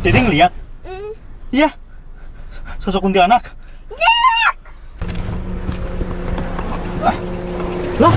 Dede ngeliat? Iya. Sosok kuntilanak. Lah.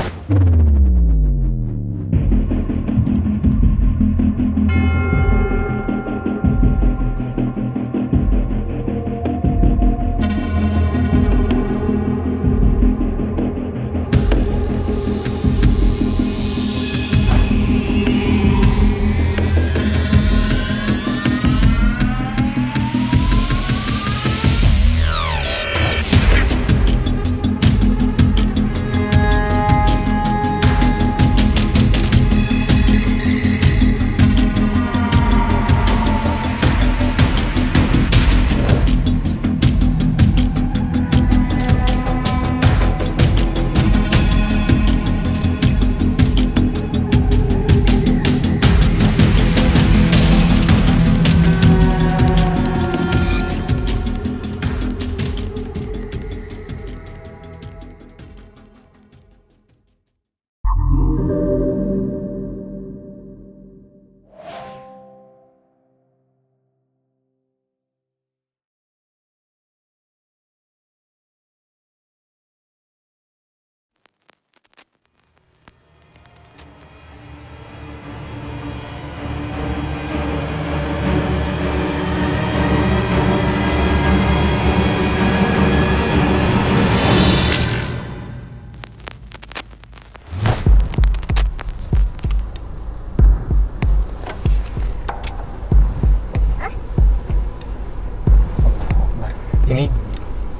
Ini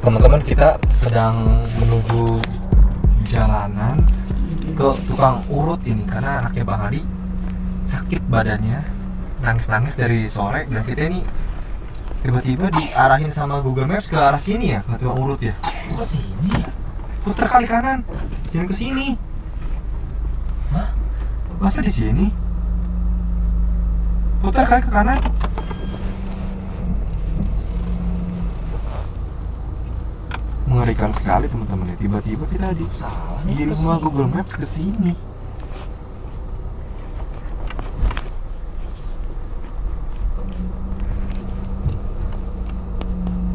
teman-teman, kita sedang menuju jalanan ke tukang urut ini karena anaknya Bang Hadi sakit badannya, nangis-nangis dari sore, dan kita ini tiba-tiba diarahin sama Google Maps ke arah sini ya, ke tukang urut ya. Ke sini ya? Putar kali kanan, jangan ke sini. Hah? Masa di sini? Putar kali ke kanan. Mengerikan sekali teman-teman ya, tiba-tiba kita digiring sama Google Maps ke sini.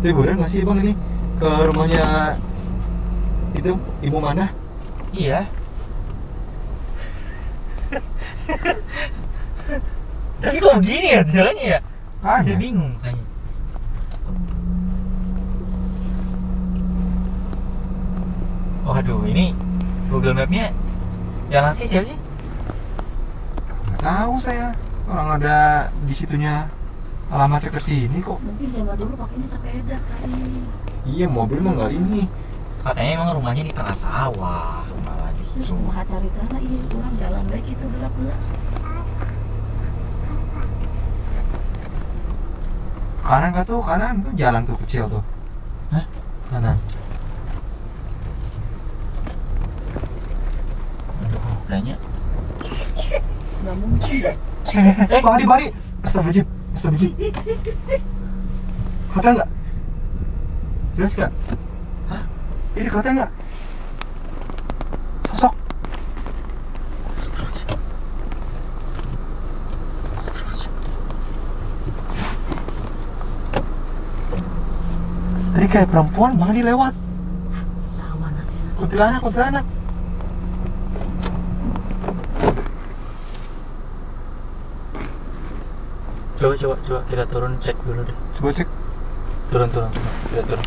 Tapi bener nggak sih Bang ini ke rumahnya itu Ibu Mana? Iya. Tapi kok begini ya jalannya ya? Saya bingung kayaknya. Waduh, ini Google Map-nya yang ngasih siapa sih? Nggak tahu saya. Orang ada di situnya alamatnya ke sini kok. Mungkin zaman dulu pakainya sepeda kali. Iya, mobil mah nggak ini. Katanya emang rumahnya di tengah sawah malah Terus justru. kumaha cari tanah iya orang jalan baik itu gelap-gelap. Kanan nggak tuh? Kanan tuh jalan tuh kecil tuh. Hah? Kanan. Aduh, kayaknya. Nggak mungkin deh. Balik. Astagfirullahaladzim. Astagfirullahaladzim. Kata nggak? Jelas nggak? Hah? Ini kata nggak? Sosok. Tadi kayak perempuan, malah dia lewat. Sama nanti. Kuntilanak. Coba kita turun cek dulu deh. Coba cek. Turun. Kita turun.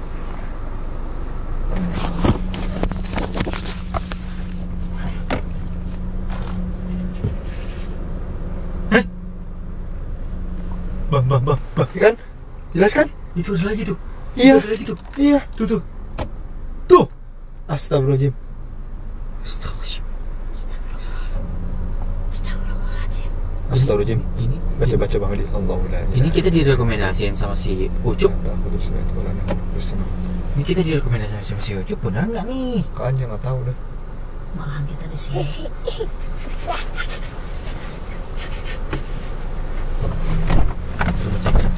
Bang. Kan? Jelas kan? Itu ada lagi tuh. Iya. Itu ada lagi tuh. Iya. Tuh. Astagfirullahaladzim. Astagfirullahaladzim. Ini Baca Bang Hadi. Allahumma. Ini kita direkomendasiin sama si Ucup. Ini kita direkomendasiin sama si Ucup, benar nggak nih? Kan nggak tahu dah. Malahan kita di sini. Coba cek.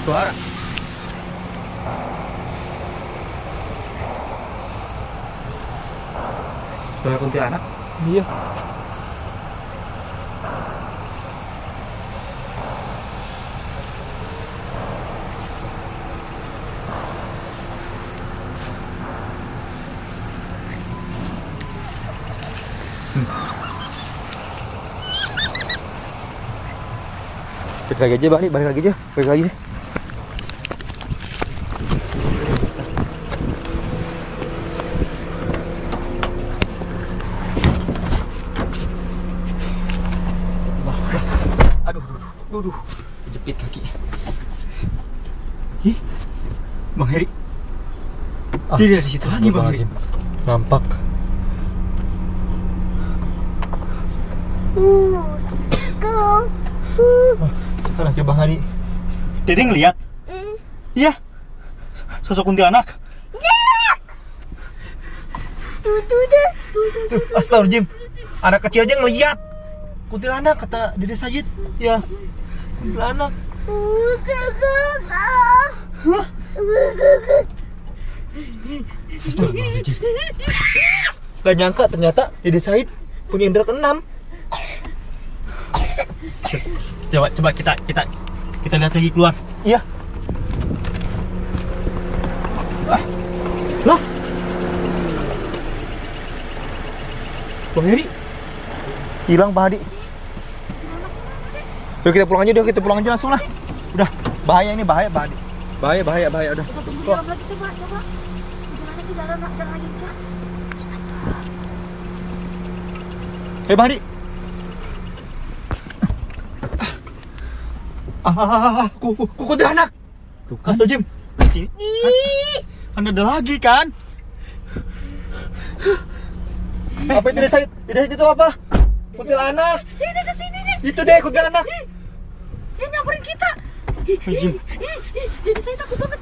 Suara. Suara kuntilanak. Iya. Balik lagi aja, balik lagi aja, balik lagi. Aduh, jepit kaki. Ih, Bang Heri. Dia dari situ lagi, Bang Heri. Nampak. Anaknya Bang Hadi. Dede ngeliat? Iya. Sosok kuntilanak. Tuh, astagfirullahaladzim. Anak kecil aja ngeliat kuntilanak, kata Dede Sayid. Ya, kuntilanak. Hah? Astagfirullahaladzim. Gak nyangka ternyata Dede Sayid punya indera keenam. Coba kita lihat lagi keluar. Iya. Lah. Bang Heri Hilang Bang Hadi. Yuk kita pulang aja, langsung lah. Udah, bahaya ini, bahaya Bang Hadi. Bahaya udah. Tunggu di dalam lagi, coba. Gimana di dalam lagi, Kak? Bang Hadi. Kuntilanak. Tuh kan. Astagfirullahaladzim. Di sini. Kan ada lagi kan? Apa itu Dede Sayid? Dede Sayid itu apa? Kuntilanak. Dede kesini nih. Itu deh kuntilanak. Dia nyamperin kita. Dede saya takut banget.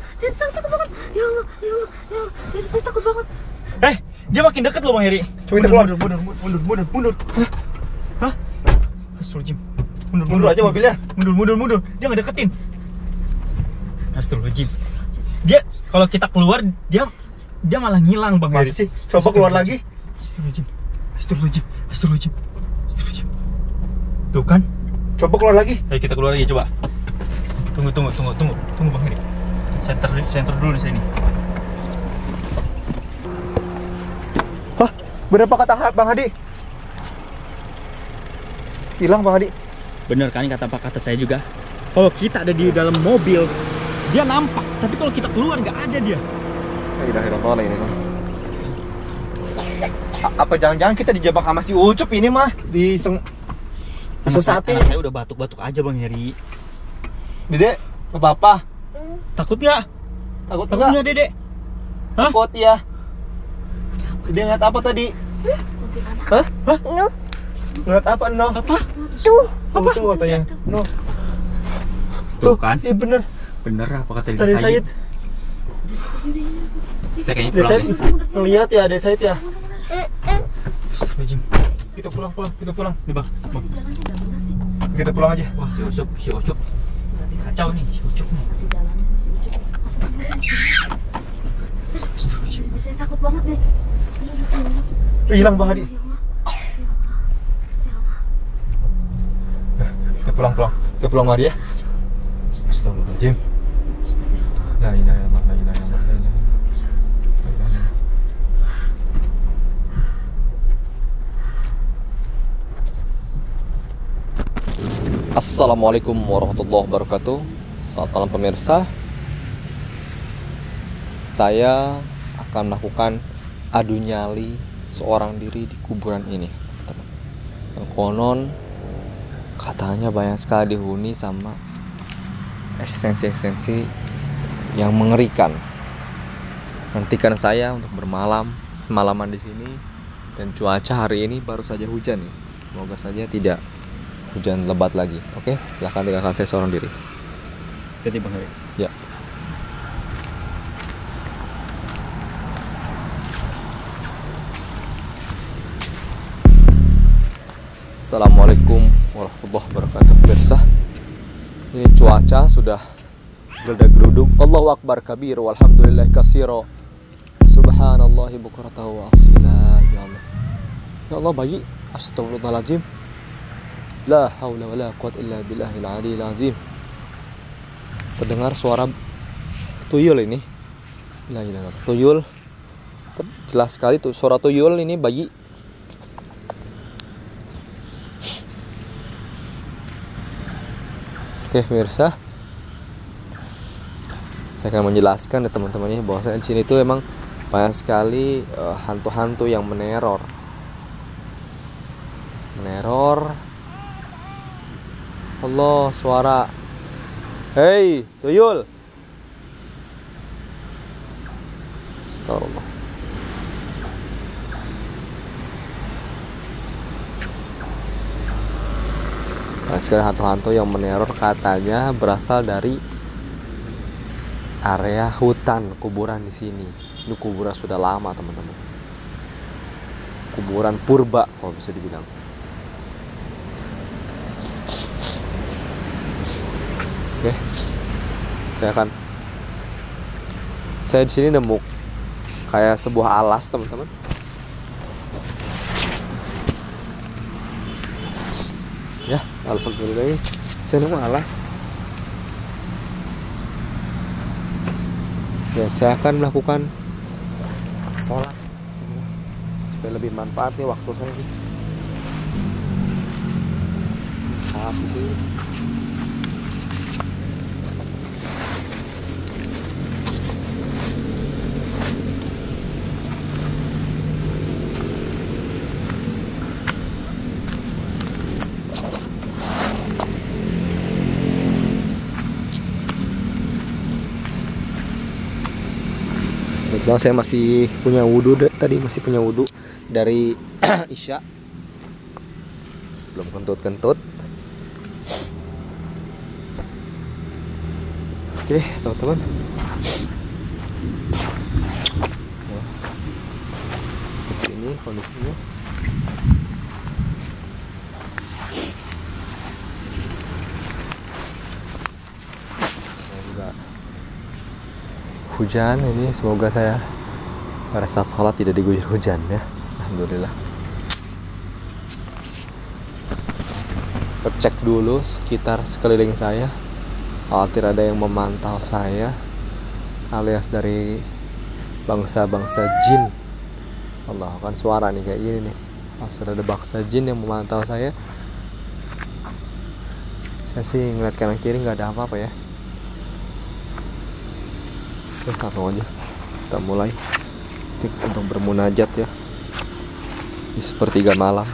Ya Allah. Dede saya takut banget. Dia makin dekat loh Bang Heri. Coba kita keluar. Mundur. Hah? Astagfirullahaladzim. Mundur aja mobilnya. Mundur. Dia ngedeketin. Astagfirullahaladzim. Dia kalau kita keluar dia malah ngilang Bang Heri. Masih sih? Coba keluar lagi. Astagfirullahaladzim. Tuh kan? Coba keluar lagi. Ayo kita keluar lagi coba. Tunggu Bang Heri. Center dulu di sini. Hah? Berapa kata Bang Hadi? Hilang Bang Hadi. Bener kan kata saya juga. Kalau kita ada di dalam mobil, dia nampak. Tapi kalau kita keluar nggak ada dia. Apa jangan-jangan kita dijebak sama si Ucup ini mah? Sesatin. Anak saya udah batuk-batuk aja Bang Heri. Dede, apa-apa? Takut nggak? Takut nggak enggak? Dede? Hah? Takut ya. Dede ngeliat apa tadi? Hah? Ngeliat apa, No? Apa? Tuh katanya. No. Tuh kan? Iya bener. Bener apa kata Dede Sayid. Kita kayaknya Dede pulang Sayid deh. ngeliat ya, Dede Sayid ya. Astagfirullahaladzim. Kita pulang. Nih Bang. Kita pulang aja. Wah si Ucup. Kacau nih si Ucup nih. Masih jalannya, masih Dede saya takut banget deh. Hilang Bang Hadi. Kita pulang mari ya. Astagfirullahaladzim. La ilaha illallah. Assalamualaikum warahmatullahi wabarakatuh. Selamat malam pemirsa. Saya akan melakukan adu nyali seorang diri di kuburan ini. Yang konon katanya banyak sekali dihuni sama eksistensi yang mengerikan. Nantikan saya untuk bermalam semalaman di sini, dan cuaca hari ini baru saja hujan nih. Semoga saja tidak hujan lebat lagi. Oke, silahkan tinggalkan saya seorang diri. Jadi Bang Heri. Ya. Assalamualaikum warahmatullahi wabarakatuh. Pemirsa, ini cuaca sudah geledak geruduk. Allahu akbar kabir walhamdulillah katsira. Subhanallahi bukratan wa asila. Ya Allah. Ya Allah bayi. Astagfirullahaladzim. La haula wala quwwata illa billahil aliyil azim. Terdengar suara tuyul ini. La ilaha illallah. Tuyul. Jelas sekali tuh suara tuyul ini bayi. Oke, pemirsa. Saya akan menjelaskan ya teman-teman ya bahwa di sini tuh emang banyak sekali hantu-hantu yang meneror. Allah, suara. Hei, tuyul. Astagfirullah. Banyak sekali hantu-hantu yang meneror, katanya berasal dari area hutan kuburan di sini. Ini kuburan sudah lama teman-teman. Kuburan purba kalau bisa dibilang. Oke, saya di sini nemu kayak sebuah alas teman-teman. Ya, alhamdulillah saya nemu alas. Ya, saya akan melakukan sholat supaya lebih manfaat nih waktu saya nih. Tapi kebetulan saya masih punya wudhu dari Isya, belum kentut-kentut. Oke teman-teman, ini kondisinya. Hujan ini, semoga saya pada saat sholat tidak diguyur hujan ya. Alhamdulillah. Cek dulu sekitar sekeliling saya, khawatir ada yang memantau saya alias dari bangsa-bangsa jin. Allah, kan suara nih kayak gini nih. Sudah ada bangsa jin yang memantau saya. Saya sih ngeliat kanan kiri nggak ada apa-apa ya. Langsung aja kita mulai untuk bermunajat ya di sepertiga malam.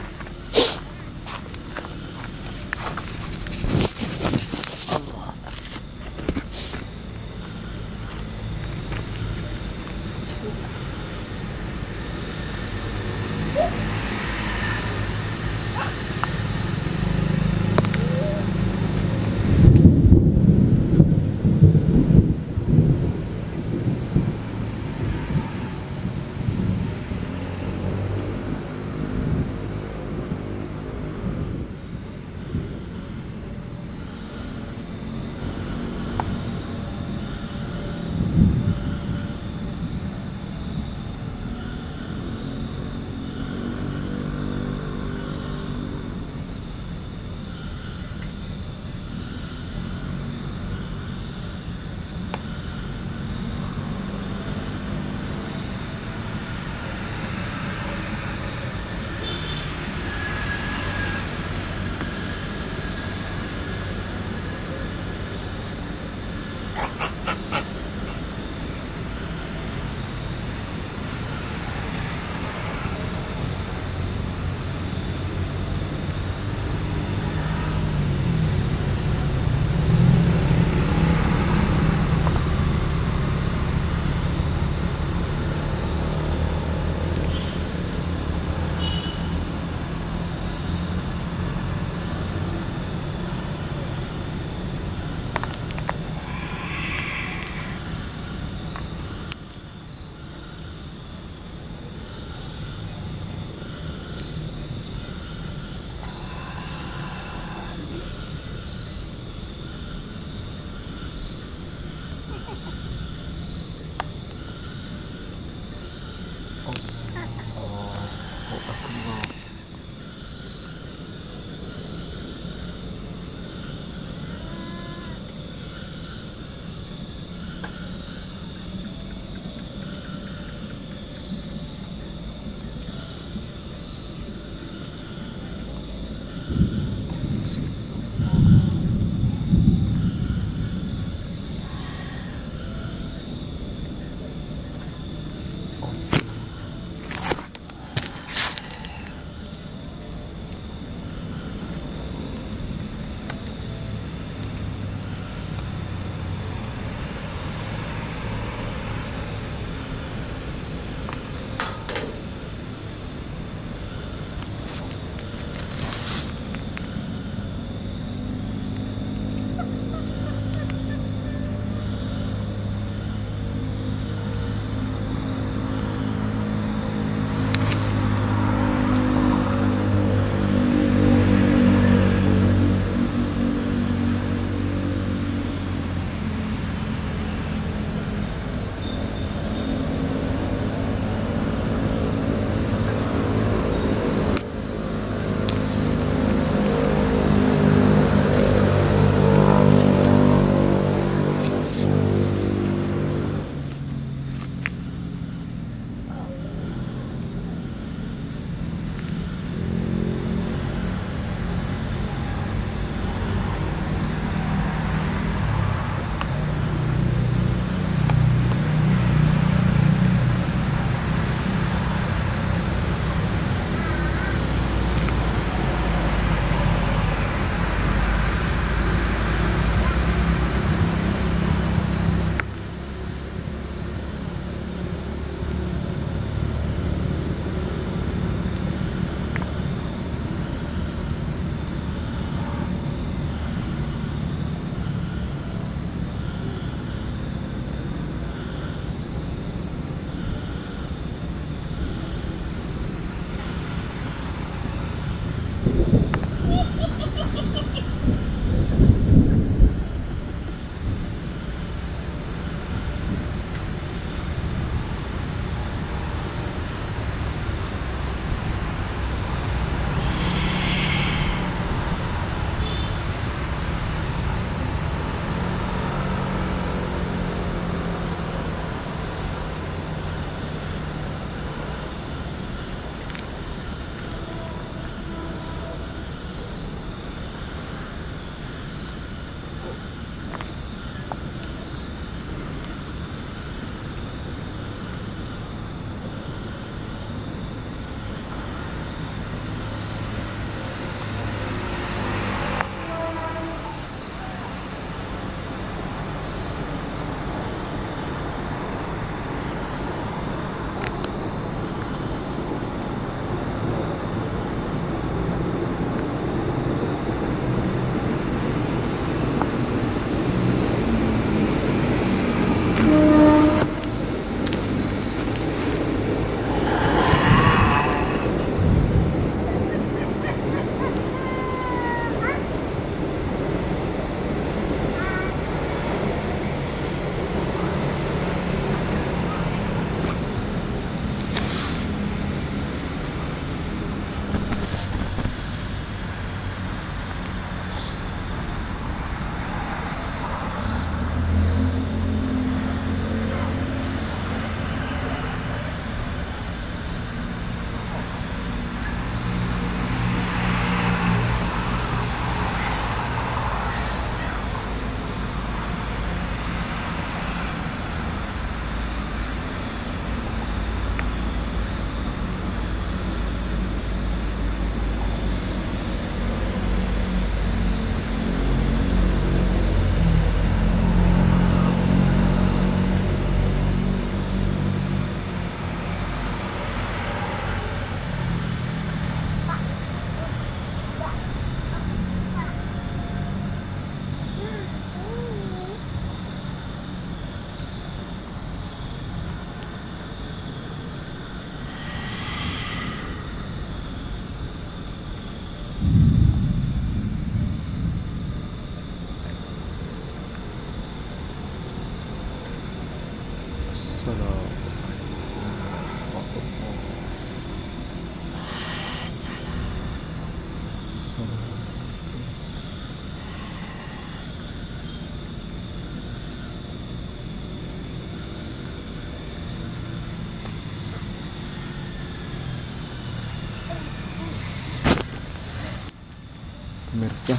Pemirsa,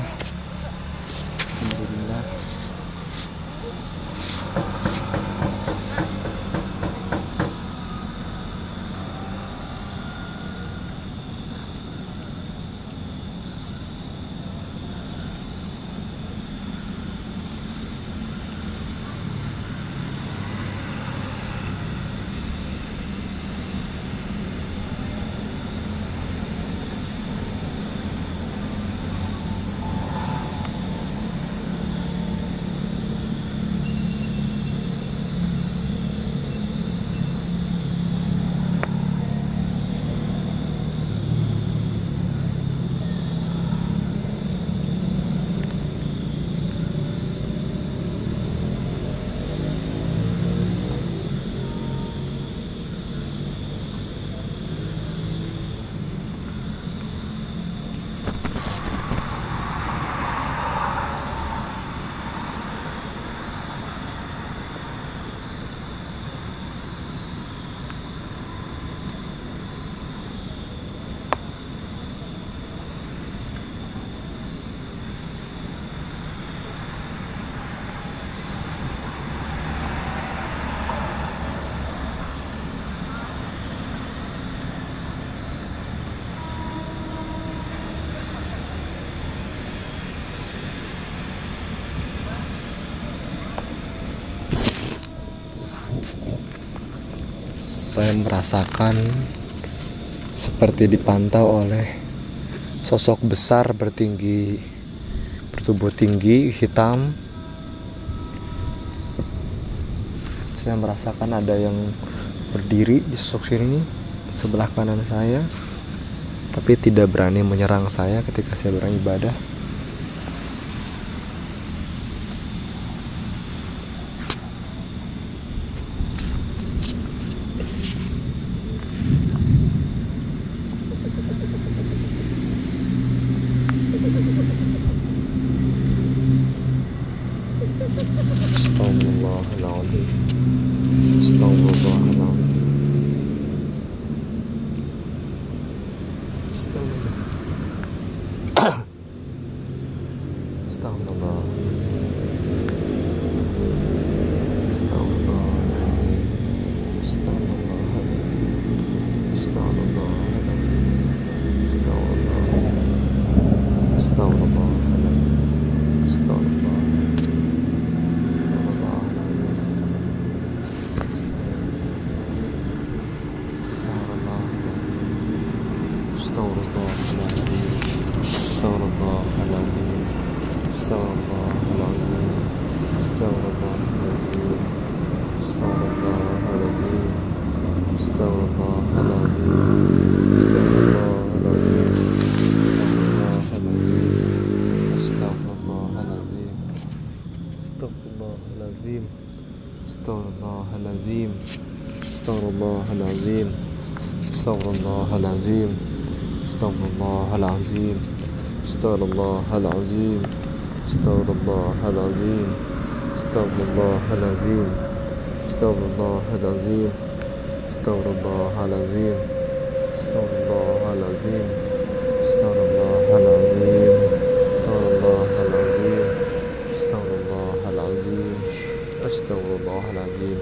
alhamdulillah. Saya merasakan seperti dipantau oleh sosok besar bertubuh tinggi, hitam. Saya merasakan ada yang berdiri di sosok sini, di sebelah kanan saya, tapi tidak berani menyerang saya ketika saya beribadah. Astagfirullahaladzim. Astagfirullahaladzim. Astagfirullah. Astagfirullahaladzim. Astagfirullahaladzim. Astagfirullahaladzim. Astagfirullahaladzim. Astagfirullahaladzim. Astagfirullahaladzim. Astagfirullahaladzim. Astagfirullahaladzim. Astagfirullahaladzim. Astagfirullahaladzim. Astagfirullahaladzim. Astagfirullahaladzim. Astagfirullahaladzim.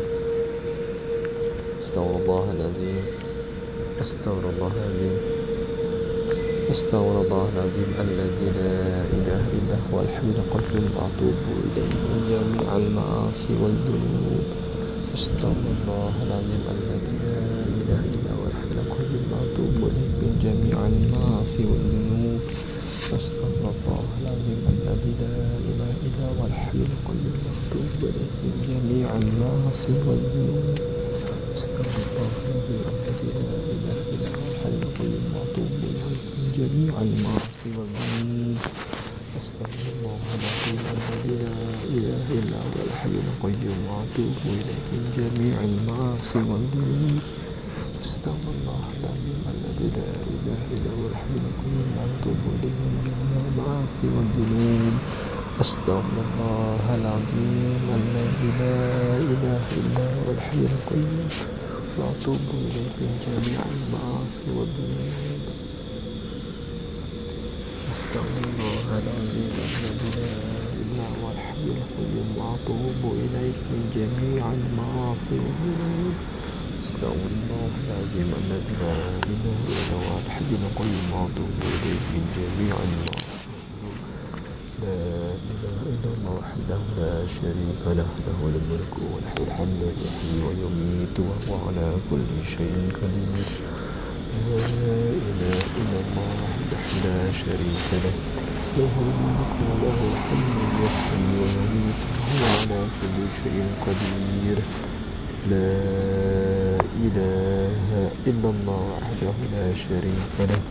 Astagfirullahaladzim. Astagfirullahaladzim. Alladzi la ilaha illa huwal hayyul qayyum wa atubu ilaihi min jami'il ma'asi wal dhunub. Astagfirullahaladzim. Alladzi la ilaha illa huwal hayyul qayyum wa atubu ilaihi min jami'il ma'asi wal dhunub. Astagfirullahaladzim. Alladzi la ilaha illa huwal hayyul qayyum wa atubu ilaihi min jami'il ma'asi wal dhunub. Astagfirullahaladzim. Alladzi la ilaha illa huwal hayyul qayyum wa atubu ilaihi min jami'il ma'asi wal dhunub. Astagfirullahaladzim. Alladzi la ilaha illa huwal hayyul qayyum wa atubu ilaihi min jami'il ma'asi wal dhunub. Astagfirullahaladzim. Alladzi la ilaha illa huwal hayyul qayyum wa atubu ilaihi min jami'il ma'asi wal dhunub. Astagfirullahaladzim. Alladzi la ilaha illa huwal hayyul qayyum wa atubu ilaihi min jami'il ma'asi wal dhunub. Astaghfirullahaladzim alladzi la ilaha wal hayyul qayyum wa atubu ilaik min jami'il ma'asi wa dzunub. Astaghfirullahaladzim alladzi la ilaha illa huwal hayyul qayyum wa atubu ilaik min jami'il ma'asi. La ilaha illallah wahdahu la syarika lah, lahul mulku wa lahul hamdu yuhyi wa yumiitu wa huwa ala kulli syai'in qadir. La ilaha illallah wahdahu la syarika lah, lahul mulku wa lahul hamdu yuhyi wa yumiitu wa huwa ala kulli syai'in qadir. La ilaha illallah wahdahu la syarika lah,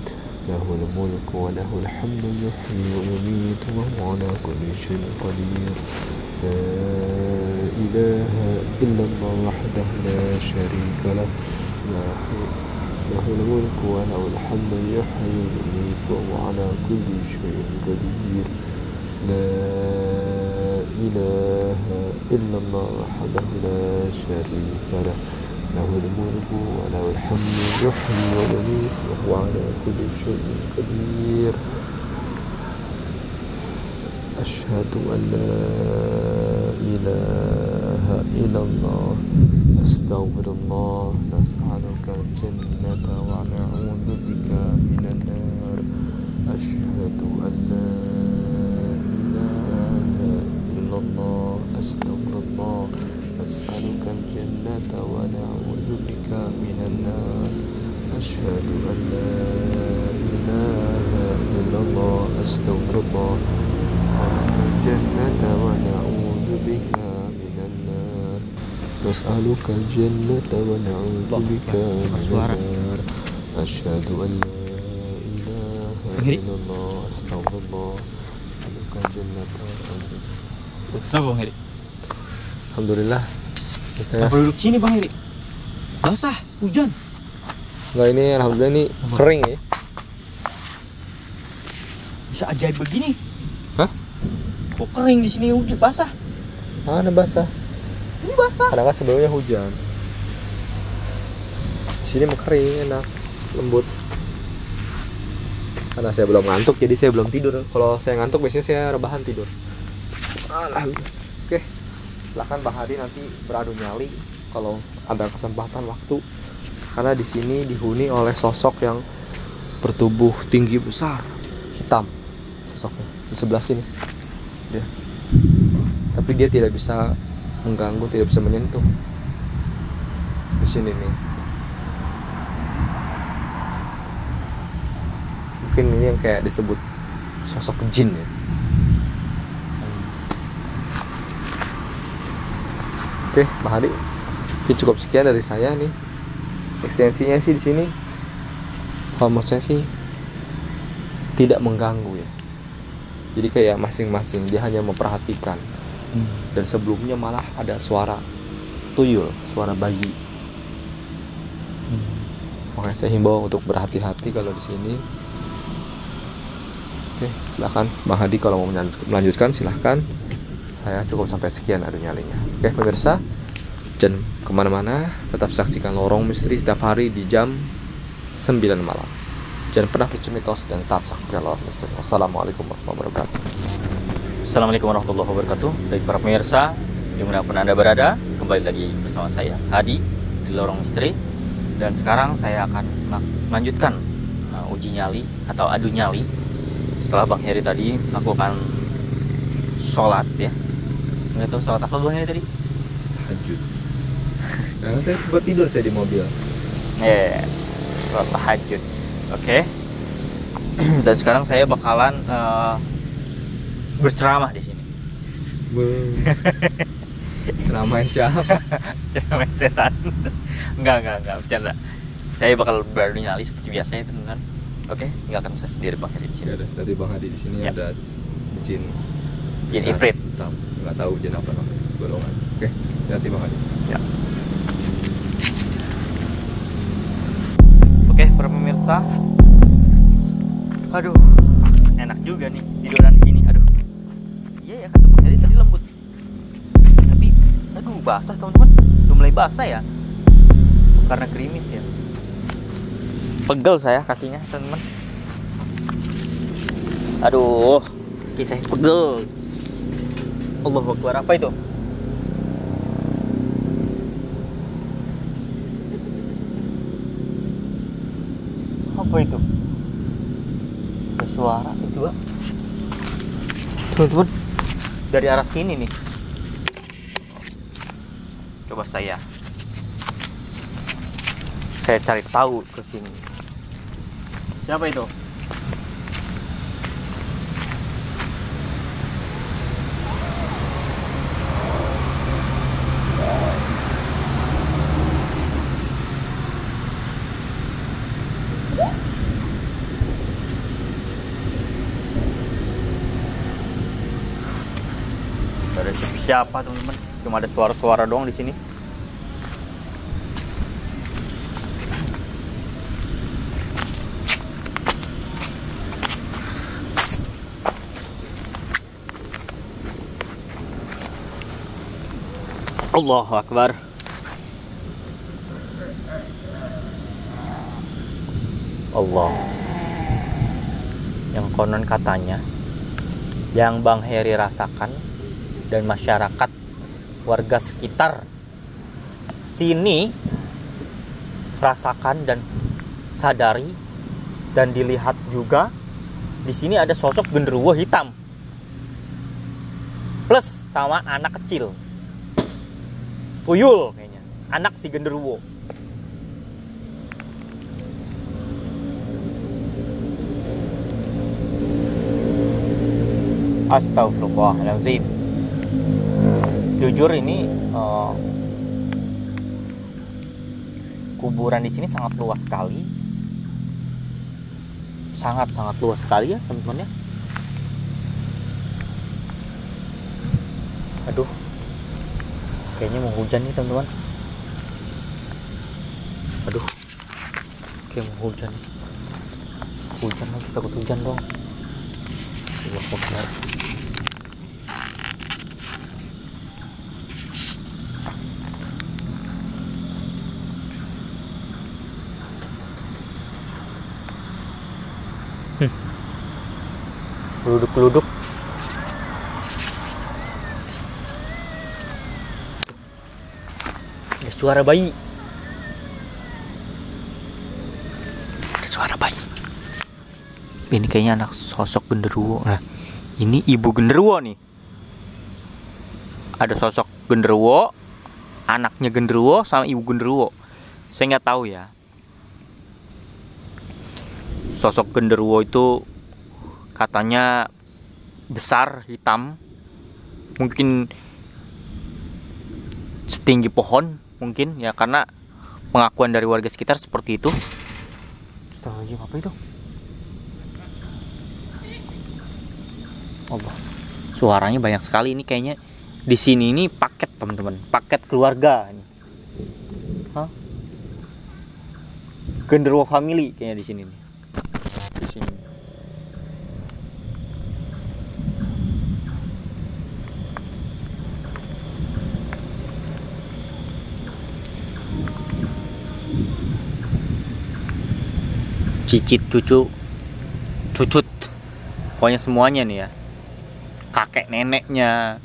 lahul mulku wa lahul hamdu yuhyi wa yumiitu wa huwa ala kulli syai'in qadir. La ilaha illallah wahdahu la syarika lah, lahul mulku wa lahul hamdu yuhyi wa yumiitu wa huwa ala kulli syai'in qadir. La ilaha illallah wahdahu la syarika lah, lahul mulku wa lahul hamdu yuhyi wa yumiitu wa huwa ala kulli syai'in qadir. Asyhadu an la ilaha illallah, astaghfirullah, nas'aluka al-jannata wa na'udzu bika minan nar. Asyhadu an la ilaha illallah, astaghfirullah, nas'aluka al-jannata wa na'udzu bika minan nar. Asyhadu an la ilaha illallah, astaghfirullah, الجنة ونعوذ بك من النار. نسألك الجنة ونعوذ بك من النار. أشهد أن لا إله إلا الله أستغفر الله أسألك الجنة ونعوذ بك. Kenapa Bang Heri? Alhamdulillah. Kenapa duduk sini Bang Heri? Basah, hujan. Enggak, ini alhamdulillah ini kering ya. Bisa ajaib begini. Hah? Kok kering di sini hujan basah? Mana basah? Ini basah. Karena kan sebelumnya hujan. Di sini mah kering, enak, lembut. Karena saya belum ngantuk, jadi saya belum tidur. Kalau saya ngantuk biasanya saya rebahan tidur. Alhamdulillah. Oke, silakan Bang Hadi nanti beradu nyali kalau ada kesempatan waktu. Karena di sini dihuni oleh sosok yang bertubuh tinggi besar, hitam sosoknya di sebelah sini. Ya. Tapi dia tidak bisa mengganggu, tidak bisa menyentuh. Di sini nih. Mungkin ini yang kayak disebut sosok jin ya. Oke, Bang Hadi. Ini cukup sekian dari saya nih. Ekstensinya sih di sini, kalau menurut saya sih tidak mengganggu ya. Jadi kayak masing-masing dia hanya memperhatikan. Dan sebelumnya malah ada suara tuyul, suara bayi. Makanya saya himbau untuk berhati-hati kalau di sini. Oke, silakan Bang Hadi kalau mau melanjutkan silahkan. Saya cukup sampai sekian adu nyalinya. Oke pemirsa, jangan kemana-mana, tetap saksikan Lorong Misteri setiap hari di jam 9 malam. Jangan pernah percaya mitos dan tetap saksikan Lorong Misteri. Wassalamualaikum warahmatullahi wabarakatuh. Assalamualaikum warahmatullahi wabarakatuh. Baik para pemirsa, dimanapun Anda berada, kembali lagi bersama saya Hadi di Lorong Misteri. Dan sekarang saya akan melanjutkan uji nyali atau adu nyali. Setelah Bang Heri tadi melakukan sholat ya. Nggak tahu sholat apa Bang Heri tadi? Tahajud. Nah, saya sempat tidur saya di mobil. Sholat tahajud. Oke. Dan sekarang saya bakalan berceramah di sini. Ceramahin siapa? Ceramahin setan. Enggak, bercanda. Saya bakal beradu nyali seperti biasa ya teman-teman. Oke, nggak akan saya sendiri Bang Hadi di sini. Ada tadi Bang Hadi di sini ya. Ada jin ifrit. Nggak tahu jin apa golongan. Oke, hati Bang Hadi. Ya. Oke, para pemirsa. Aduh, enak juga nih tiduran di sini. Aduh. Iya ya kata Bang Hadi tadi lembut. Tapi aduh basah teman-teman. Udah mulai basah ya. Karena gerimis ya. Pegel saya kakinya teman-teman. Aduh, kisah pegel. Allahu Akbar, apa itu? Apa itu? Ada suara itu, Bang. Teman-teman, dari arah sini nih. Coba saya cari tahu ke sini. Siapa itu? Gak ada siapa teman-teman, cuma ada suara-suara doang di sini. Allahu Akbar. Allah. Yang konon katanya, yang Bang Heri rasakan dan masyarakat warga sekitar sini rasakan dan sadari dan dilihat juga, di sini ada sosok genderuwo hitam plus sama anak kecil. Uyul kayaknya, anak si genderuwo. Astagfirullahaladzim. Jujur ini kuburan di sini sangat luas sekali, sangat luas sekali ya teman-teman ya. Aduh, kayaknya mau hujan nih teman-teman. Aduh, kayak mau hujan nih. Hujan lagi, takut hujan dong. Allahu Akbar. Keluduk-keluduk. Ada suara bayi. Ada suara bayi. Ini kayaknya anak sosok genderuwo. Nah, ini ibu genderuwo nih. Ada sosok genderuwo, anaknya genderuwo sama ibu genderuwo. Saya nggak tahu ya. Sosok genderuwo itu katanya besar, hitam, mungkin setinggi pohon, mungkin ya, karena pengakuan dari warga sekitar seperti itu. Apa itu? Allah, suaranya banyak sekali ini, kayaknya di sini ini paket teman-teman, paket keluarga ini. Hah? Genderuwo family kayaknya di sini nih. Di sini. Cicit, cucu, cucut, pokoknya semuanya nih ya. Kakek neneknya,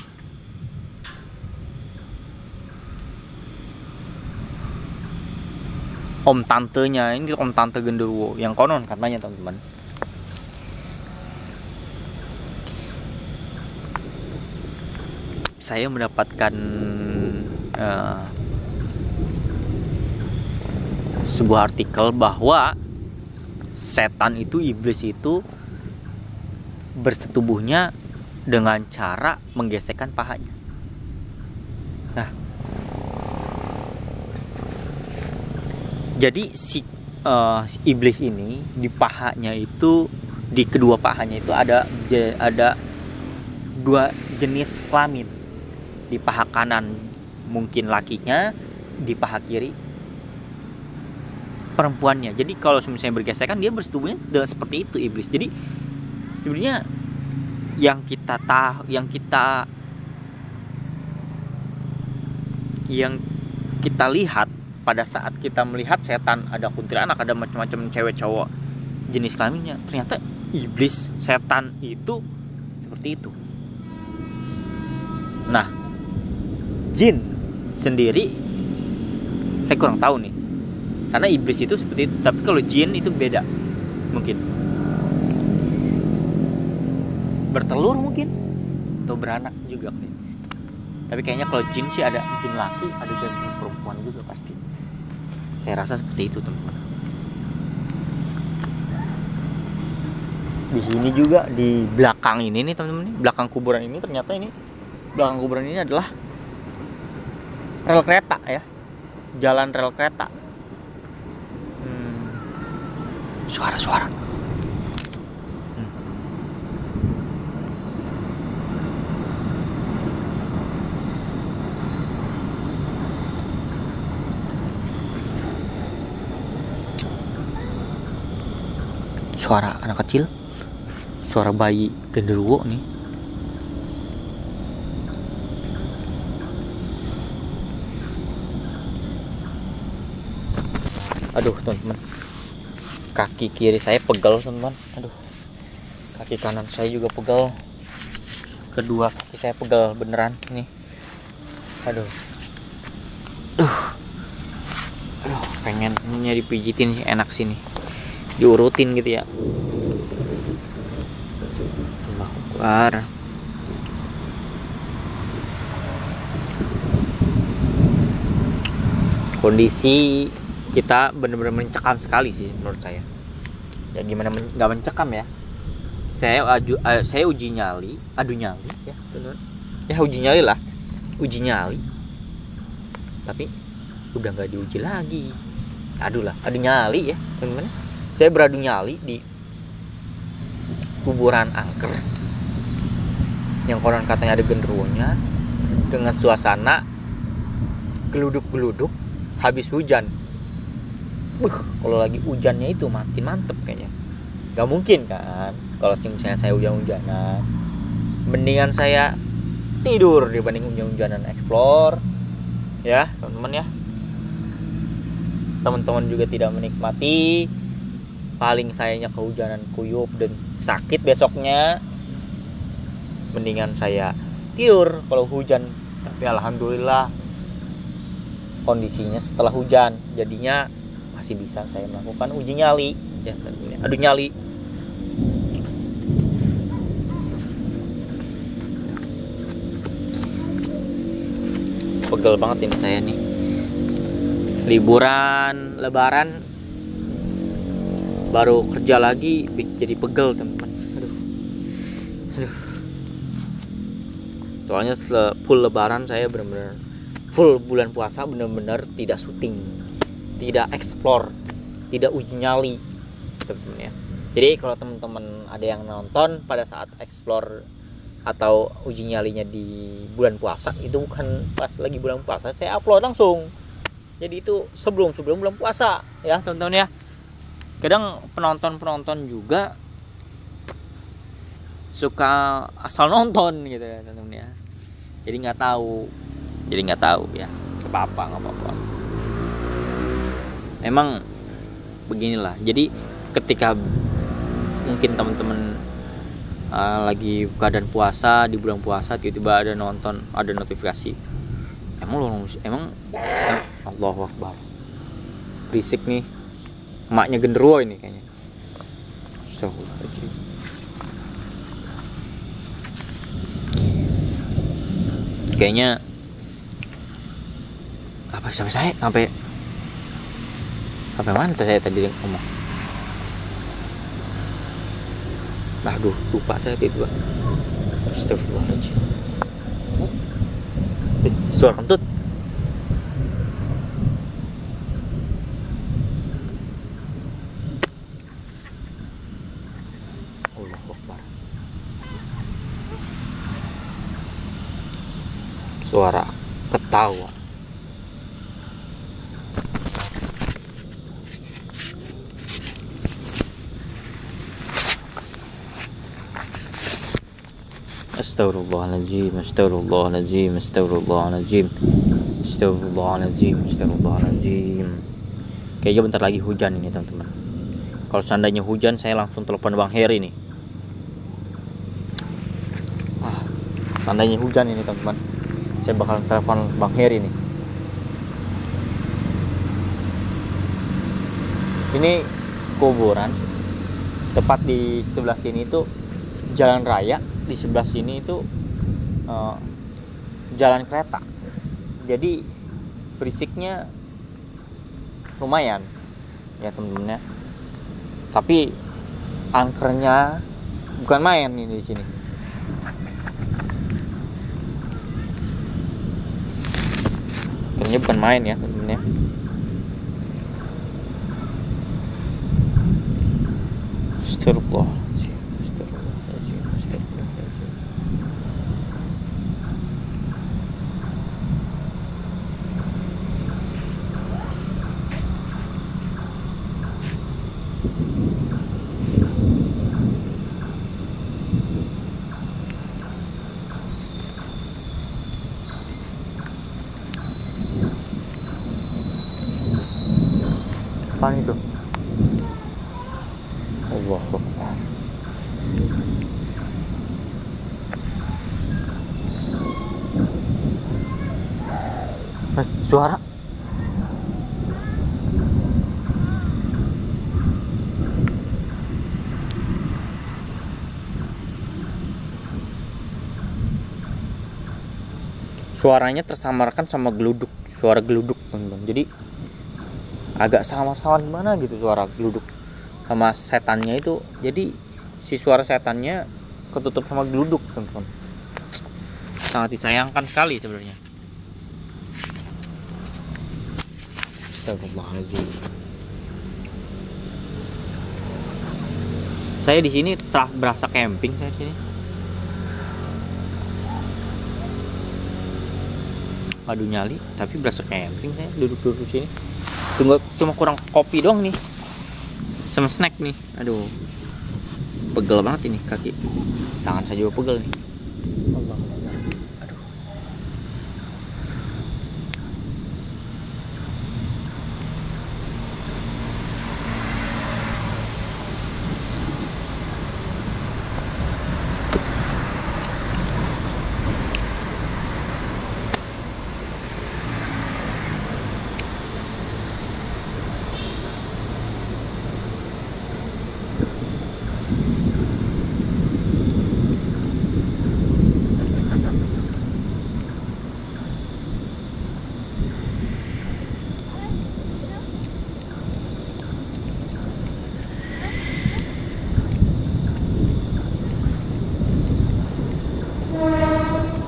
om tantenya, ini om tante genderuwo yang konon katanya teman-teman. Saya mendapatkan sebuah artikel bahwa setan itu, iblis itu bersetubuhnya dengan cara menggesekkan pahanya. Nah, jadi si iblis ini di pahanya itu, di kedua pahanya itu ada dua jenis kelamin. Di paha kanan mungkin lakinya, di paha kiri perempuannya. Jadi kalau misalnya bergesekan, dia bersetubuhnya seperti itu iblis. Jadi sebenarnya yang kita tahu, yang kita lihat pada saat kita melihat setan, ada kuntilanak, ada macam-macam cewek cowok jenis kelaminnya, ternyata iblis, setan itu seperti itu. Nah, jin sendiri saya kurang tahu nih, karena iblis itu seperti itu, tapi kalau jin itu beda. Mungkin bertelur mungkin, atau beranak juga. Tapi kayaknya kalau jin sih ada jin laki, ada jin perempuan juga pasti. Saya rasa seperti itu, teman-teman. Di sini juga, di belakang ini nih teman-teman, belakang kuburan ini, ternyata ini belakang kuburan ini adalah rel kereta ya, jalan rel kereta. Suara-suara. Suara anak kecil, suara bayi genderuwo nih. Aduh teman-teman, kaki kiri saya pegal teman-teman. Aduh, kaki kanan saya juga pegal. Kedua kaki saya pegal beneran nih. Aduh, pengennya dipijitin sih, enak sih nih, diurutin gitu ya. Allahu Akbar. Kondisi kita benar-benar mencekam sekali sih menurut saya. Ya gimana nggak mencekam ya? Saya uji nyali, adu nyali ya, benar. Ya uji nyali lah, uji nyali. Tapi udah nggak diuji lagi. Adu nyali ya, teman-teman. Saya beradu nyali di kuburan angker yang konon katanya ada genderuwonya, dengan suasana geluduk-geluduk habis hujan. Kalau lagi hujannya itu makin mantep kayaknya. Gak mungkin kan kalau misalnya saya hujan-hujanan. Mendingan saya tidur dibanding hujan-hujanan explore. Ya teman-teman ya. Teman-teman juga tidak menikmati. Paling sayanya kehujanan, kuyup dan sakit besoknya. Mendingan saya tidur kalau hujan. Tapi alhamdulillah kondisinya setelah hujan, jadinya masih bisa saya melakukan uji nyali ya, adu nyali. Pegel banget ini saya nih, liburan lebaran baru kerja lagi jadi pegel teman-teman. Aduh. Soalnya full lebaran saya benar-benar, full bulan puasa benar-benar tidak syuting, tidak explore, tidak uji nyali teman-teman ya. Jadi kalau teman-teman ada yang nonton pada saat explore atau uji nyalinya di bulan puasa, itu bukan pas lagi bulan puasa saya upload langsung. Jadi itu sebelum bulan puasa ya teman-teman ya. Kadang penonton juga suka asal nonton gitu ya teman-teman ya. Jadi nggak tahu ya, nggak apa-apa. Memang beginilah. Jadi ketika mungkin teman-teman lagi keadaan puasa, di bulan puasa tiba-tiba ada notifikasi, emang Allahu Akbar, berisik nih, emaknya genderuwo ini kayaknya. Kayaknya sampai mana saya tadi ngomong. Aduh, lupa saya tiba. Astagfirullahaladzim. Suara kentut. Allahu Akbar. Suara ketawa. Astagfirullahaladzim. Kayaknya bentar lagi hujan ini teman-teman. Kalau seandainya hujan saya langsung telepon Bang Heri nih. Tandanya hujan ini teman-teman. Saya bakal telepon Bang Heri nih. Ini kuburan. Tepat di sebelah sini itu jalan raya, di sebelah sini itu jalan kereta. Jadi berisiknya lumayan ya temen-temen ya. Tapi angkernya bukan main ini di sini. Angkernya bukan main ya temen-temen ya. Astagfirullahaladzim, astagfirullahaladzim, astagfirullahaladzim. Apaan itu? Allahu Akbar. Suara. Suaranya tersamarkan sama geluduk, suara geluduk teman-teman. Jadi agak samar-samar gimana gitu suara geluduk sama setannya itu. Jadi si suara setannya ketutup sama geluduk teman-teman. Sangat disayangkan sekali sebenarnya. Astagfirullahaladzim. Saya di sini telah berasa camping saya di sini. Padu nyali tapi berasa camping saya duduk-duduk sini. Cuma kurang kopi doang nih. Sama snack nih. Aduh. Pegel banget ini kaki. Tangan saya juga pegel nih. Allah. Aduh.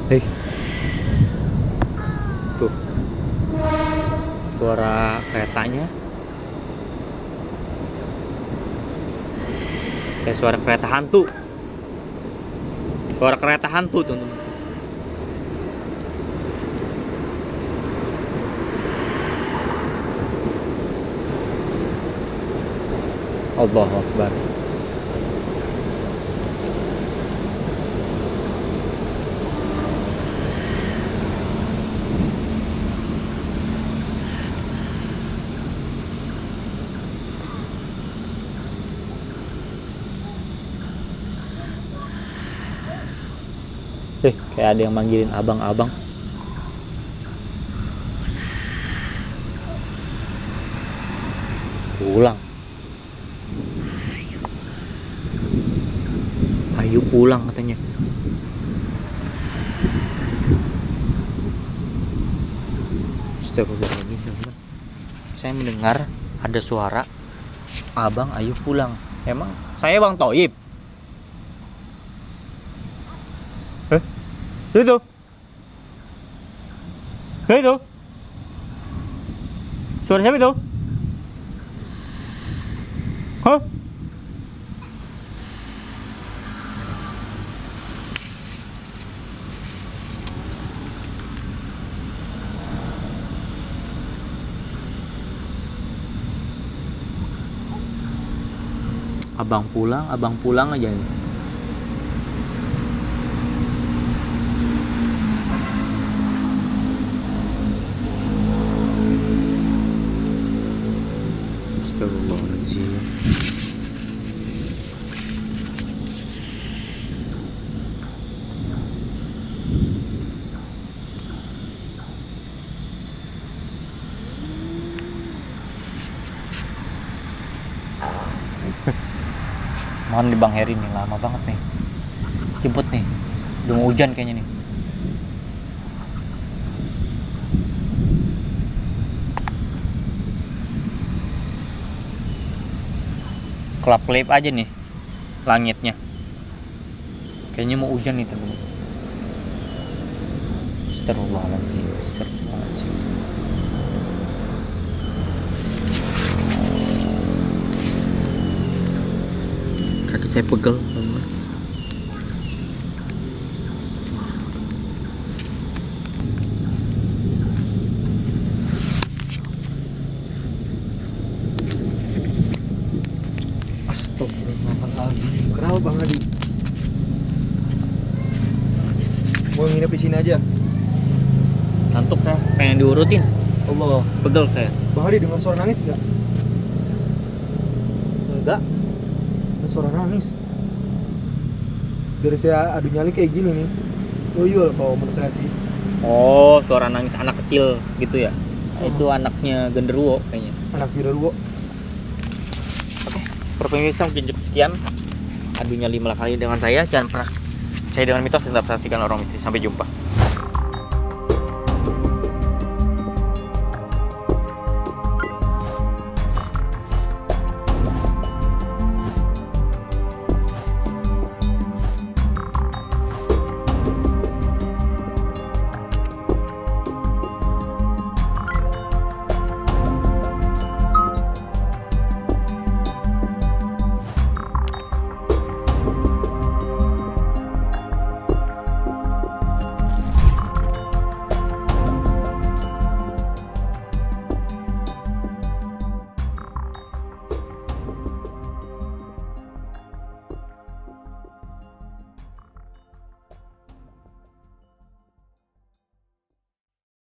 Hei. Tuh. Suara keretanya. Kayak suara kereta hantu. Suara kereta hantu, teman-teman. Allahu Akbar. Kayak ada yang manggilin abang-abang. Pulang. Ayo pulang katanya. Astagfirullahaladzim, teman-teman. Saya mendengar ada suara abang ayo pulang. Emang saya Bang Toib? Itu. Itu. Suara siapa itu? Hah? Abang pulang aja nih. Astagfirullahaladzim. Mohon nih Bang Heri nih, lama banget nih. Jemput nih. Udah mau hujan kayaknya nih. Kelap-kelip aja nih langitnya. Kayaknya mau hujan nih teman-teman. Astagfirullahaladzim, astagfirullahaladzim. Kaki saya pegel teman-teman. Astagfirullahaladzim. Kenapa Bang Hadi? Mau nginep di sini aja? Ngantuk saya, pengen diurutin. Allah. Pegel saya. Bang Hadi dengar suara nangis nggak? Enggak. Ada suara nangis. Dari saya adu nyali kayak gini nih. Tuyul kalau menurut saya sih. Oh, suara nangis anak kecil gitu ya? Itu anaknya genderuwo kayaknya. Anak Biraruwo. Oke, pemirsa mungkin cukup sekian. Adu nyali malam kali dengan saya. Jangan pernah percaya dengan mitos dan tetap saksikan Lorong Misteri. Sampai jumpa.